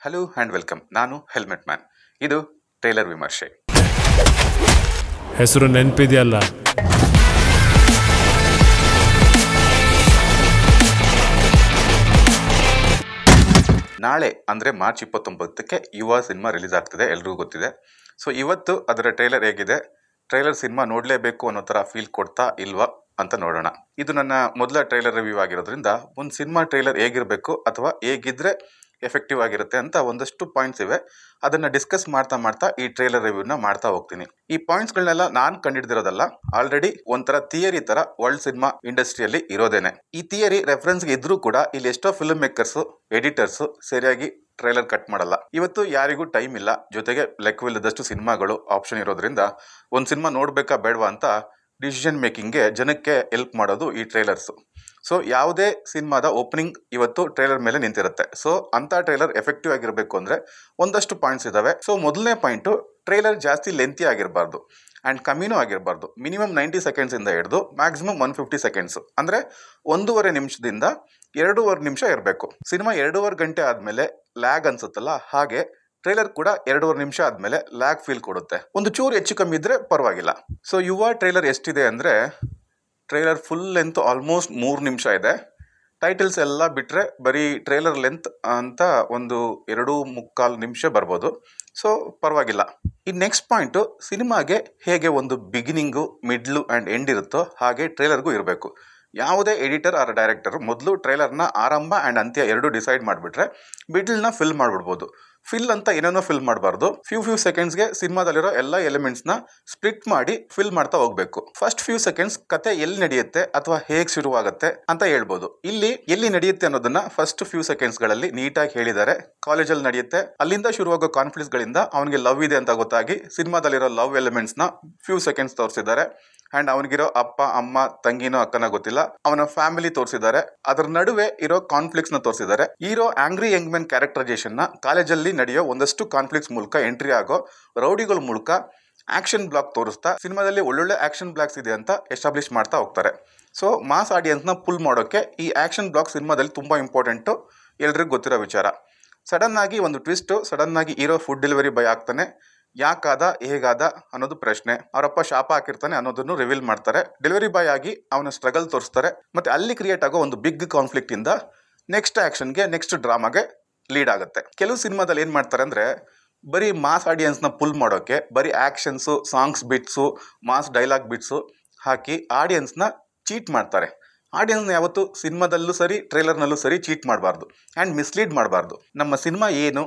Hello and welcome. ನಾನು helmet man. ಇದು trailer ವಿಮರ್ಶೆ. ಹೆಸರು ನೆನಪಿದೆಯಲ್ಲ? ನಾಳೆ ಅಂದರೆ ಮಾರ್ಚ್ 29ಕ್ಕೆ ಯುವ ಸಿನಿಮಾ ರಿಲೀಸ್ ಆಗ್ತಿದೆ, ಎಲ್ರಿಗೂ ಗೊತ್ತಿದೆ. ಸೊ ಇವತ್ತು ಅದರ ಟ್ರೇಲರ್ ಹೇಗಿದೆ, ಟ್ರೇಲರ್ ಸಿನಿಮಾ ನೋಡಲೇಬೇಕು ಅನ್ನೋ ಥರ ಫೀಲ್ ಕೊಡ್ತಾ ಇಲ್ವಾ ಅಂತ ನೋಡೋಣ. ಇದು ನನ್ನ ಮೊದಲ ಟ್ರೇಲರ್ ರಿವ್ಯೂ ಆಗಿರೋದ್ರಿಂದ ಒಂದು ಸಿನಿಮಾ ಟ್ರೇಲರ್ ಹೇಗಿರಬೇಕು ಅಥವಾ ಹೇಗಿದ್ರೆ ಎಫೆಕ್ಟಿವ್ ಆಗಿರುತ್ತೆ ಅಂತ ಒಂದಷ್ಟು ಪಾಯಿಂಟ್ಸ್ ಇವೆ. ಅದನ್ನು ಡಿಸ್ಕಸ್ ಮಾಡ್ತಾ ಈ ಟ್ರೇಲರ್ ರಿವ್ಯೂನ ಮಾಡ್ತಾ ಹೋಗ್ತೀನಿ. ಈ ಪಾಯಿಂಟ್ಸ್ಗಳನ್ನೆಲ್ಲ ನಾನು ಕಂಡಿಡ್ದಿರೋದಲ್ಲ, ಆಲ್ರೆಡಿ ಒಂಥರ ಥಿಯರಿ ಥರ ವರ್ಲ್ಡ್ ಸಿನಿಮಾ ಇಂಡಸ್ಟ್ರಿಯಲ್ಲಿ ಇರೋದೇನೆ. ಈ ಥಿಯರಿ ರೆಫರೆನ್ಸ್ಗೆ ಇದ್ರೂ ಕೂಡ ಇಲ್ಲಿ ಎಷ್ಟೋ ಫಿಲ್ಮ್ ಮೇಕರ್ಸು, ಎಡಿಟರ್ಸು ಸರಿಯಾಗಿ ಟ್ರೇಲರ್ ಕಟ್ ಮಾಡಲ್ಲ. ಇವತ್ತು ಯಾರಿಗೂ ಟೈಮ್ ಇಲ್ಲ, ಜೊತೆಗೆ ಲೆಕ್ಕವಿಲ್ಲದಷ್ಟು ಸಿನಿಮಾಗಳು ಆಪ್ಷನ್ ಇರೋದ್ರಿಂದ ಒಂದು ಸಿನಿಮಾ ನೋಡಬೇಕಾ ಬೇಡವಾ ಅಂತ ಡಿಸಿಷನ್ ಮೇಕಿಂಗ್ಗೆ ಜನಕ್ಕೆ ಹೆಲ್ಪ್ ಮಾಡೋದು ಈ ಟ್ರೇಲರ್ಸು. ಸೊ ಯಾವುದೇ ಸಿನಿಮಾದ ಓಪನಿಂಗ್ ಇವತ್ತು ಟ್ರೇಲರ್ ಮೇಲೆ ನಿಂತಿರುತ್ತೆ. ಸೊ ಅಂಥ ಟ್ರೇಲರ್ ಎಫೆಕ್ಟಿವ್ ಆಗಿರಬೇಕು ಅಂದರೆ ಒಂದಷ್ಟು ಪಾಯಿಂಟ್ಸ್ ಇದ್ದಾವೆ. ಸೊ ಮೊದಲನೇ ಪಾಯಿಂಟು, ಟ್ರೇಲರ್ ಜಾಸ್ತಿ ಲೆಂತಿ ಆಗಿರಬಾರ್ದು ಆ್ಯಂಡ್ ಕಮ್ಮಿನೂ ಆಗಿರಬಾರ್ದು. ಮಿನಿಮಮ್ 90 ಸೆಕೆಂಡ್ಸಿಂದ ಹಿಡಿದು ಮ್ಯಾಕ್ಸಿಮಮ್ 150 ಸೆಕೆಂಡ್ಸು, ಅಂದರೆ 1.5 ನಿಮಿಷದಿಂದ 2.5 ನಿಮಿಷ ಇರಬೇಕು. ಸಿನಿಮಾ 2.5 ಗಂಟೆ ಆದಮೇಲೆ ಲ್ಯಾಗ್ ಅನ್ಸುತ್ತಲ್ಲ, ಹಾಗೆ ಟ್ರೇಲರ್ ಕೂಡ 2.5 ನಿಮಿಷ ಆದಮೇಲೆ ಲ್ಯಾಗ್ ಫೀಲ್ ಕೊಡುತ್ತೆ. ಒಂದು ಚೂರು ಹೆಚ್ಚು ಕಮ್ಮಿ ಇದ್ದರೆ ಪರವಾಗಿಲ್ಲ. ಸೊ ಯುವ ಟ್ರೇಲರ್ ಎಷ್ಟಿದೆ ಅಂದರೆ, ಟ್ರೇಲರ್ ಫುಲ್ ಲೆಂತ್ ಆಲ್ಮೋಸ್ಟ್ 3 ನಿಮಿಷ ಇದೆ. ಟೈಟಲ್ಸ್ ಎಲ್ಲ ಬಿಟ್ಟರೆ ಬರೀ ಟ್ರೇಲರ್ ಲೆಂತ್ ಅಂತ ಒಂದು 2.25 ನಿಮಿಷ ಬರ್ಬೋದು. ಸೊ ಪರವಾಗಿಲ್ಲ. ಈ ನೆಕ್ಸ್ಟ್ ಪಾಯಿಂಟು, ಸಿನಿಮಾಗೆ ಹೇಗೆ ಒಂದು ಬಿಗಿನಿಂಗು, ಮಿಡ್ಲು ಆ್ಯಂಡ್ ಎಂಡ್ ಇರುತ್ತೋ ಹಾಗೆ ಟ್ರೇಲರ್ಗೂ ಇರಬೇಕು. ಯಾವುದೇ ಎಡಿಟರ್ ಆರ್ ಡೈರೆಕ್ಟರ್ ಮೊದಲು ಟ್ರೇಲರ್ನ ಆರಂಭ ಆ್ಯಂಡ್ ಅಂತ್ಯ ಎರಡು ಡಿಸೈಡ್ ಮಾಡಿಬಿಟ್ರೆ ಮಿಡ್ಲ್ನ ಫಿಲ್ ಮಾಡಿಬಿಡ್ಬೋದು. ಫಿಲ್ ಅಂತ ಏನೇನೋ ಫಿಲ್ ಮಾಡಬಾರ್ದು. ಫ್ಯೂ ಸೆಕೆಂಡ್ಸ್ಗೆ ಸಿನಿಮಾದಲ್ಲಿರೋ ಎಲ್ಲ ಎಲಿಮೆಂಟ್ಸ್ನ ಸ್ಪ್ಲಿಟ್ ಮಾಡಿ ಫಿಲ್ ಮಾಡ್ತಾ ಹೋಗಬೇಕು. ಫಸ್ಟ್ ಫ್ಯೂ ಸೆಕೆಂಡ್ಸ್ ಕತೆ ಎಲ್ಲಿ ನಡೆಯುತ್ತೆ ಅಥವಾ ಹೇಗೆ ಶುರುವಾಗುತ್ತೆ ಅಂತ ಹೇಳ್ಬೋದು. ಇಲ್ಲಿ ಎಲ್ಲಿ ನಡೆಯುತ್ತೆ ಅನ್ನೋದನ್ನ ಫಸ್ಟ್ ಫ್ಯೂ ಸೆಕೆಂಡ್ಸ್ಗಳಲ್ಲಿ ನೀಟಾಗಿ ಹೇಳಿದ್ದಾರೆ. ಕಾಲೇಜಲ್ಲಿ ನಡೆಯುತ್ತೆ, ಅಲ್ಲಿಂದ ಶುರುವಾಗೋ ಕಾನ್ಫ್ಲಿಕ್ಟ್ಸ್ಗಳಿಂದ ಅವನಿಗೆ ಲವ್ ಇದೆ ಅಂತ ಗೊತ್ತಾಗಿ ಸಿನಿಮಾದಲ್ಲಿರೋ ಲವ್ ಎಲಿಮೆಂಟ್ಸ್ನ ಫ್ಯೂ ಸೆಕೆಂಡ್ಸ್ ತೋರಿಸಿದ್ದಾರೆ. ಆ್ಯಂಡ್ ಅವನಿಗಿರೋ ಅಪ್ಪ ಅಮ್ಮ ತಂಗಿನೋ ಅಕ್ಕನ ಗೊತ್ತಿಲ್ಲ, ಅವನ ಫ್ಯಾಮಿಲಿ ತೋರಿಸಿದ್ದಾರೆ. ಅದರ ನಡುವೆ ಇರೋ ಕಾನ್ಫ್ಲಿಕ್ಟ್ಸ್ನ ತೋರಿಸಿದ್ದಾರೆ. ಹೀರೋ ಆಂಗ್ರಿ ಯಂಗ್ ಮ್ಯಾನ್ ಕ್ಯಾರೆಕ್ಟರೈಸೇಷನ್ನ ಕಾಲೇಜಲ್ಲಿ ನಡೆಯೋ ಒಂದಷ್ಟು ಕಾನ್ಫ್ಲಿಕ್ಟ್ಸ್ ಮೂಲಕ, ಎಂಟ್ರಿ ಆಗೋ ರೌಡಿಗಳ ಮೂಲಕ ಆಕ್ಷನ್ ಬ್ಲಾಕ್ ತೋರಿಸ್ತಾ ಸಿನಿಮಾದಲ್ಲಿ ಒಳ್ಳೊಳ್ಳೆ ಆಕ್ಷನ್ ಬ್ಲಾಕ್ಸ್ ಇದೆ ಅಂತ ಎಸ್ಟಾಬ್ಲಿಷ್ ಮಾಡ್ತಾ ಹೋಗ್ತಾರೆ. ಸೊ ಮಾಸ್ ಆಡಿಯನ್ಸ್ನ ಪುಲ್ ಮಾಡೋಕ್ಕೆ ಈ ಆಕ್ಷನ್ ಬ್ಲಾಕ್ ಸಿನಿಮಾದಲ್ಲಿ ತುಂಬ ಇಂಪಾರ್ಟೆಂಟು, ಎಲ್ರಿಗೂ ಗೊತ್ತಿರೋ ವಿಚಾರ. ಸಡನ್ನಾಗಿ ಒಂದು ಟ್ವಿಸ್ಟು, ಸಡನ್ನಾಗಿ ಹೀರೋ ಫುಡ್ ಡೆಲಿವರಿ ಬಾಯ್ ಆಗ್ತಾನೆ. ಯಾಕಾದ, ಹೇಗಾದ ಅನ್ನೋದು ಪ್ರಶ್ನೆ. ಅವರಪ್ಪ ಶಾಪ ಹಾಕಿರ್ತಾನೆ ಅನ್ನೋದನ್ನು ರಿವೀಲ್ ಮಾಡ್ತಾರೆ. ಡೆಲಿವರಿ ಬಾಯ್ ಆಗಿ ಅವನ ಸ್ಟ್ರಗಲ್ ತೋರಿಸ್ತಾರೆ. ಮತ್ತು ಅಲ್ಲಿ ಕ್ರಿಯೇಟ್ ಆಗೋ ಒಂದು ಬಿಗ್ ಕಾನ್ಫ್ಲಿಕ್ಟ್ ಇಂದ ನೆಕ್ಸ್ಟ್ ಆ್ಯಕ್ಷನ್ಗೆ, ನೆಕ್ಸ್ಟ್ ಡ್ರಾಮಾಗೆ ಲೀಡ್ ಆಗುತ್ತೆ. ಕೆಲವು ಸಿನಿಮಾದಲ್ಲಿ ಏನು ಮಾಡ್ತಾರೆ ಅಂದರೆ, ಬರೀ ಮಾಸ್ ಆಡಿಯನ್ಸ್ನ ಪುಲ್ ಮಾಡೋಕ್ಕೆ ಬರೀ actions, songs bits, mass dialogue bits ಹಾಕಿ ಆಡಿಯನ್ಸ್ನ ಚೀಟ್ ಮಾಡ್ತಾರೆ. ಆಡಿಯನ್ಸ್ನ ಯಾವತ್ತು ಸಿನಿಮಾದಲ್ಲೂ ಸರಿ ಟ್ರೇಲರ್ನಲ್ಲೂ ಸರಿ ಚೀಟ್ ಮಾಡಬಾರ್ದು ಆ್ಯಂಡ್ ಮಿಸ್ಲೀಡ್ ಮಾಡಬಾರ್ದು. ನಮ್ಮ ಸಿನಿಮಾ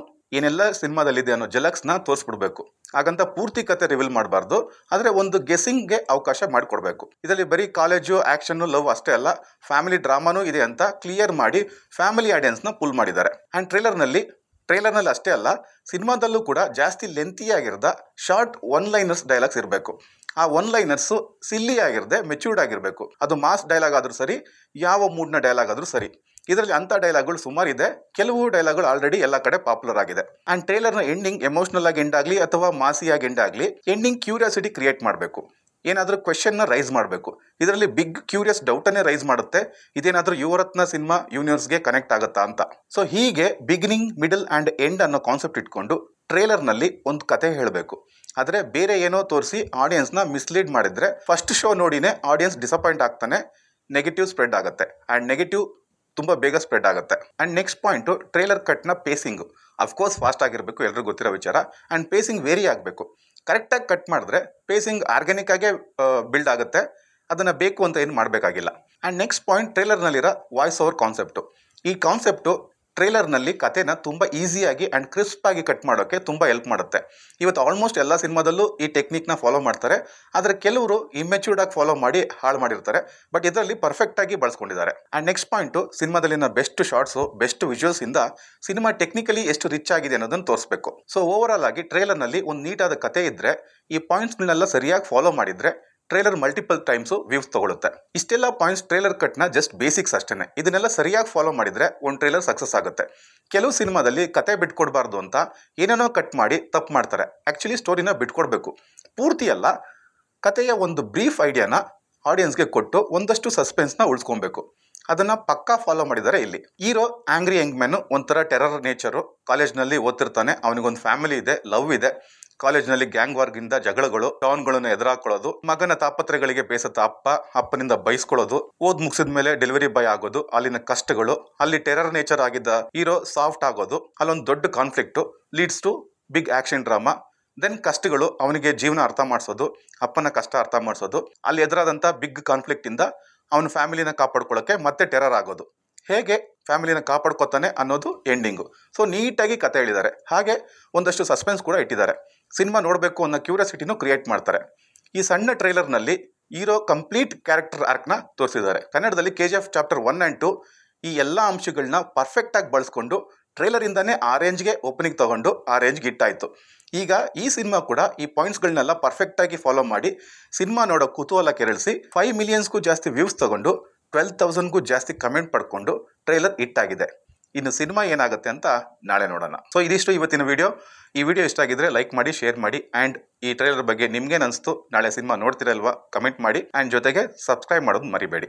ಏನೆಲ್ಲ ಸಿನಿಮಾದಲ್ಲಿದೆ ಅನ್ನೋ ಜಲಕ್ಸ್ನ ತೋರಿಸ್ಬಿಡ್ಬೇಕು. ಹಾಗಂತ ಪೂರ್ತಿ ಕತೆ ರಿವೀಲ್ ಮಾಡಬಾರ್ದು, ಆದರೆ ಒಂದು ಗೆಸ್ಸಿಂಗ್ಗೆ ಅವಕಾಶ ಮಾಡಿಕೊಡ್ಬೇಕು. ಇದರಲ್ಲಿ ಬರೀ ಕಾಲೇಜು, ಆ್ಯಕ್ಷನ್ನು, ಲವ್ ಅಷ್ಟೇ ಅಲ್ಲ, ಫ್ಯಾಮಿಲಿ ಡ್ರಾಮಾನೂ ಇದೆ ಅಂತ ಕ್ಲಿಯರ್ ಮಾಡಿ ಫ್ಯಾಮಿಲಿ ಆಡಿಯನ್ಸ್ನ ಪುಲ್ ಮಾಡಿದ್ದಾರೆ. ಆ್ಯಂಡ್ ಟ್ರೇಲರ್ನಲ್ಲಿ ಅಷ್ಟೇ ಅಲ್ಲ, ಸಿನಿಮಾದಲ್ಲೂ ಕೂಡ ಜಾಸ್ತಿ ಲೆಂತಿಯಾಗಿರದ ಶಾರ್ಟ್ ಒನ್ ಲೈನರ್ಸ್ ಡೈಲಾಗ್ಸ್ ಇರಬೇಕು. ಆ ಒನ್ ಲೈನರ್ಸು ಸಿಲ್ಲಿ ಆಗಿರದೆ ಮೆಚ್ಯೂರ್ಡ್ ಆಗಿರಬೇಕು. ಅದು ಮಾಸ್ ಡೈಲಾಗ್ ಆದರೂ ಸರಿ, ಯಾವ ಮೂಡ್ನ ಡೈಲಾಗ್ ಆದರೂ ಸರಿ. ಇದರಲ್ಲಿ ಅಂಥ ಡೈಲಾಗ್ಗಳು ಸುಮಾರಿದೆ. ಕೆಲವು ಡೈಲಾಗ್ಗಳು ಆಲ್ರೆಡಿ ಎಲ್ಲ ಕಡೆ ಪಾಪ್ಯುಲರ್ ಆಗಿದೆ. ಆ್ಯಂಡ್ ಟ್ರೇಲರ್ನ ಎಂಡಿಂಗ್ ಎಮೋಷನಲ್ ಆಗಿ ಎಂಡ್ ಆಗಲಿ ಅಥವಾ ಮಾಸಿಯಾಗಿ ಎಂಡ್ ಆಗಲಿ, ಎಂಡಿಂಗ್ ಕ್ಯೂರಿಯಾಸಿಟಿ ಕ್ರಿಯೇಟ್ ಮಾಡಬೇಕು. ಏನಾದರೂ ಕ್ವೆಶನ್ನ ರೈಸ್ ಮಾಡಬೇಕು. ಇದರಲ್ಲಿ ಬಿಗ್ ಕ್ಯೂರಿಯಸ್ ಡೌಟನ್ನೇ ರೈಸ್ ಮಾಡುತ್ತೆ, ಇದೇನಾದರೂ ಯುವರತ್ನ ಸಿನಿಮಾ ಯೂನಿವರ್ಸ್ಗೆ ಕನೆಕ್ಟ್ ಆಗುತ್ತಾ ಅಂತ. ಸೊ ಹೀಗೆ ಬಿಗಿನಿಂಗ್, ಮಿಡಲ್ ಆ್ಯಂಡ್ ಎಂಡ್ ಅನ್ನೋ ಕಾನ್ಸೆಪ್ಟ್ ಇಟ್ಕೊಂಡು ಟ್ರೇಲರ್ನಲ್ಲಿ ಒಂದು ಕತೆ ಹೇಳಬೇಕು. ಆದರೆ ಬೇರೆ ಏನೋ ತೋರಿಸಿ ಆಡಿಯನ್ಸ್ನ ಮಿಸ್ಲೀಡ್ ಮಾಡಿದರೆ ಫಸ್ಟ್ ಶೋ ನೋಡಿನೇ ಆಡಿಯನ್ಸ್ ಡಿಸಪಾಯಿಂಟ್ ಆಗ್ತಾನೆ, ನೆಗೆಟಿವ್ ಸ್ಪ್ರೆಡ್ ಆಗುತ್ತೆ. ಆ್ಯಂಡ್ ನೆಗೆಟಿವ್ ತುಂಬ ಬೇಗ ಸ್ಪ್ರೆಡ್ ಆಗುತ್ತೆ. ಆ್ಯಂಡ್ ನೆಕ್ಸ್ಟ್ ಪಾಯಿಂಟು, ಟ್ರೇಲರ್ ಕಟ್ನ ಪೇಸಿಂಗು ಅಫ್ಕೋರ್ಸ್ ಫಾಸ್ಟ್ ಆಗಿರಬೇಕು, ಎಲ್ರಿಗೂ ಗೊತ್ತಿರೋ ವಿಚಾರ. ಆ್ಯಂಡ್ ಪೇಸಿಂಗ್ ವೇರಿ ಆಗಬೇಕು. ಕರೆಕ್ಟಾಗಿ ಕಟ್ ಮಾಡಿದ್ರೆ ಪೇಸಿಂಗ್ ಆರ್ಗ್ಯಾನಿಕ್ ಆಗೇ ಬಿಲ್ಡ್ ಆಗುತ್ತೆ, ಅದನ್ನು ಬೇಕು ಅಂತ ಏನು ಮಾಡಬೇಕಾಗಿಲ್ಲ. ಆ್ಯಂಡ್ ನೆಕ್ಸ್ಟ್ ಪಾಯಿಂಟ್, ಟ್ರೇಲರ್ನಲ್ಲಿರೋ ವಾಯ್ಸ್ ಓವರ್ ಕಾನ್ಸೆಪ್ಟು. ಈ ಕಾನ್ಸೆಪ್ಟು ಟ್ರೇಲರ್ನಲ್ಲಿ ಕತೆನ ತುಂಬ ಈಸಿಯಾಗಿ ಆ್ಯಂಡ್ ಕ್ರಿಸ್ಪಾಗಿ ಕಟ್ ಮಾಡೋಕ್ಕೆ ತುಂಬ ಹೆಲ್ಪ್ ಮಾಡುತ್ತೆ. ಇವತ್ತು ಆಲ್ಮೋಸ್ಟ್ ಎಲ್ಲ ಸಿನಿಮಾದಲ್ಲೂ ಈ ಟೆಕ್ನಿಕ್ನ ಫಾಲೋ ಮಾಡ್ತಾರೆ, ಆದರೆ ಕೆಲವರು ಇಮ್ಮೆಚ್ಯೂರ್ಡಾಗಿ ಫಾಲೋ ಮಾಡಿ ಹಾಳು ಮಾಡಿರ್ತಾರೆ. ಬಟ್ ಇದರಲ್ಲಿ ಪರ್ಫೆಕ್ಟಾಗಿ ಬಳಸ್ಕೊಂಡಿದ್ದಾರೆ. ಆ್ಯಂಡ್ ನೆಕ್ಸ್ಟ್ ಪಾಯಿಂಟು, ಸಿನಿಮಾದಲ್ಲಿನ ಬೆಸ್ಟ್ ಶಾರ್ಟ್ಸು, ಬೆಸ್ಟ್ ವಿಜುವಲ್ಸಿಂದ ಸಿನಿಮಾ ಟೆಕ್ನಿಕಲಿ ಎಷ್ಟು ರಿಚ್ ಆಗಿದೆ ಅನ್ನೋದನ್ನು ತೋರಿಸ್ಬೇಕು. ಸೊ ಓವರಾಲ್ ಆಗಿ ಟ್ರೇಲರ್ನಲ್ಲಿ ಒಂದು ನೀಟಾದ ಕತೆ ಇದ್ದರೆ, ಈ ಪಾಯಿಂಟ್ಸ್ಗಳನ್ನೆಲ್ಲ ಸರಿಯಾಗಿ ಫಾಲೋ ಮಾಡಿದರೆ ಟ್ರೇಲರ್ ಮಲ್ಟಿಪಲ್ ಟೈಮ್ಸು ವ್ಯೂಸ್ ತಗೊಳುತ್ತೆ. ಇಷ್ಟೆಲ್ಲ ಪಾಯಿಂಟ್ಸ್ ಟ್ರೇಲರ್ ಕಟ್ನ ಜಸ್ಟ್ ಬೇಸಿಕ್ಸ್ ಅಷ್ಟೇ. ಇದನ್ನೆಲ್ಲ ಸರಿಯಾಗಿ ಫಾಲೋ ಮಾಡಿದರೆ ಒಂದು ಟ್ರೇಲರ್ ಸಕ್ಸಸ್ ಆಗುತ್ತೆ. ಕೆಲವು ಸಿನಿಮಾದಲ್ಲಿ ಕತೆ ಬಿಟ್ಕೊಡ್ಬಾರ್ದು ಅಂತ ಏನೇನೋ ಕಟ್ ಮಾಡಿ ತಪ್ಪು ಮಾಡ್ತಾರೆ. ಆ್ಯಕ್ಚುಲಿ ಸ್ಟೋರಿನ ಬಿಟ್ಕೊಡ್ಬೇಕು, ಪೂರ್ತಿ ಅಲ್ಲ. ಕತೆಯ ಒಂದು ಬ್ರೀಫ್ ಐಡಿಯಾನ ಆಡಿಯನ್ಸ್ಗೆ ಕೊಟ್ಟು ಒಂದಷ್ಟು ಸಸ್ಪೆನ್ಸ್ನ ಉಳಿಸ್ಕೊಬೇಕು. ಅದನ್ನ ಪಕ್ಕಾ ಫಾಲೋ ಮಾಡಿದ್ದಾರೆ ಇಲ್ಲಿ. ಹೀರೋ ಆಂಗ್ರಿ ಯಂಗ್ ಮ್ಯಾನ್, ಒಂಥರ ಟೆರರ್ ನೇಚರು. ಕಾಲೇಜ್ನಲ್ಲಿ ಓದ್ತಿರ್ತಾನೆ, ಅವನಿಗೊಂದು ಫ್ಯಾಮಿಲಿ ಇದೆ, ಲವ್ ಇದೆ. ಕಾಲೇಜ್ನಲ್ಲಿ ಗ್ಯಾಂಗ್ ವಾರ್ಗಿಂದ ಜಗಳಗಳು, ಡಾನ್ಗಳನ್ನು ಎದುರಾಕೊಳ್ಳೋದು, ಮಗನ ತಾಪತ್ರೆಗಳಿಗೆ ಬೇಸತ್ತ ಅಪ್ಪನಿಂದ ಬೈಸ್ಕೊಳ್ಳೋದು, ಓದ್ ಮುಗಿಸಿದ ಮೇಲೆ ಡೆಲಿವರಿ ಬಾಯ್ ಆಗೋದು, ಅಲ್ಲಿನ ಕಷ್ಟಗಳು, ಅಲ್ಲಿ ಟೆರರ್ ನೇಚರ್ ಆಗಿದ್ದ ಹೀರೋ ಸಾಫ್ಟ್ ಆಗೋದು, ಅಲ್ಲೊಂದು ದೊಡ್ಡ conflict leads to big action drama. Then ಕಷ್ಟಗಳು, ಅವನಿಗೆ ಜೀವನ ಅರ್ಥ ಮಾಡಿಸೋದು, ಅಪ್ಪನ ಕಷ್ಟ ಅರ್ಥ ಮಾಡಿಸೋದು, ಅಲ್ಲಿ ಎದುರಾದಂಥ ಬಿಗ್ ಕಾನ್ಫ್ಲಿಕ್ಟ್ ಇಂದ ಅವನ ಫ್ಯಾಮಿಲಿನ ಕಾಪಾಡ್ಕೊಳ್ಳೋಕೆ ಮತ್ತೆ ಟೆರರ್ ಆಗೋದು, ಹೇಗೆ ಫ್ಯಾಮಿಲಿನ ಕಾಪಾಡ್ಕೊತಾನೆ ಅನ್ನೋದು ಎಂಡಿಂಗು. ಸೊ ನೀಟಾಗಿ ಕತೆ ಹೇಳಿದ್ದಾರೆ. ಹಾಗೆ ಒಂದಷ್ಟು ಸಸ್ಪೆನ್ಸ್ ಕೂಡ ಇಟ್ಟಿದ್ದಾರೆ. ಸಿನಿಮಾ ನೋಡಬೇಕು ಅನ್ನೋ ಕ್ಯೂರಿಯಾಸಿಟಿನೂ ಕ್ರಿಯೇಟ್ ಮಾಡ್ತಾರೆ. ಈ ಸಣ್ಣ ಟ್ರೈಲರ್ನಲ್ಲಿ ಹೀರೋ ಕಂಪ್ಲೀಟ್ ಕ್ಯಾರೆಕ್ಟರ್ ಆರ್ಕ್ನ ತೋರಿಸಿದ್ದಾರೆ. ಕನ್ನಡದಲ್ಲಿ KGF ಚಾಪ್ಟರ್ 1 and 2 ಈ ಎಲ್ಲ ಅಂಶಗಳನ್ನ ಪರ್ಫೆಕ್ಟಾಗಿ ಬಳಸ್ಕೊಂಡು ಟ್ರೈಲರಿಂದಾನೇ ಆ ರೇಂಜ್ಗೆ ಓಪನಿಂಗ್ ತಗೊಂಡು ಆ ರೇಂಜ್ಗೆ ಹಿಟ್ಟಾಯಿತು. ಈಗ ಈ ಸಿನಿಮಾ ಕೂಡ ಈ ಪಾಯಿಂಟ್ಸ್ಗಳನ್ನೆಲ್ಲ ಪರ್ಫೆಕ್ಟಾಗಿ ಫಾಲೋ ಮಾಡಿ ಸಿನಿಮಾ ನೋಡೋ ಕುತೂಹಲ ಕೆರಳಿಸಿ 5 ಮಿಲಿಯನ್ಸ್ಗೂ ಜಾಸ್ತಿ ವ್ಯೂಸ್ ತಗೊಂಡು 12,000ಗೂ ಜಾಸ್ತಿ ಕಮೆಂಟ್ ಪಡ್ಕೊಂಡು ಟ್ರೈಲರ್ ಹಿಟ್ ಆಗಿದೆ. ಇನ್ನು ಸಿನಿಮಾ ಏನಾಗುತ್ತೆ ಅಂತ ನಾಳೆ ನೋಡೋಣ. ಸೊ ಇದಿಷ್ಟು ಇವತ್ತಿನ ವಿಡಿಯೋ. ಈ ವಿಡಿಯೋ ಇಷ್ಟ ಆಗಿದ್ರೆ ಲೈಕ್ ಮಾಡಿ, ಶೇರ್ ಮಾಡಿ, ಆ್ಯಂಡ್ ಈ ಟ್ರೈಲರ್ ಬಗ್ಗೆ ನಿಮ್ಗೇನು ಅನಿಸ್ತು, ನಾಳೆ ಸಿನಿಮಾ ನೋಡ್ತಿರಲ್ವಾ ಕಮೆಂಟ್ ಮಾಡಿ, ಆ್ಯಂಡ್ ಜೊತೆಗೆ ಸಬ್ಸ್ಕ್ರೈಬ್ ಮಾಡೋದು ಮರಿಬೇಡಿ.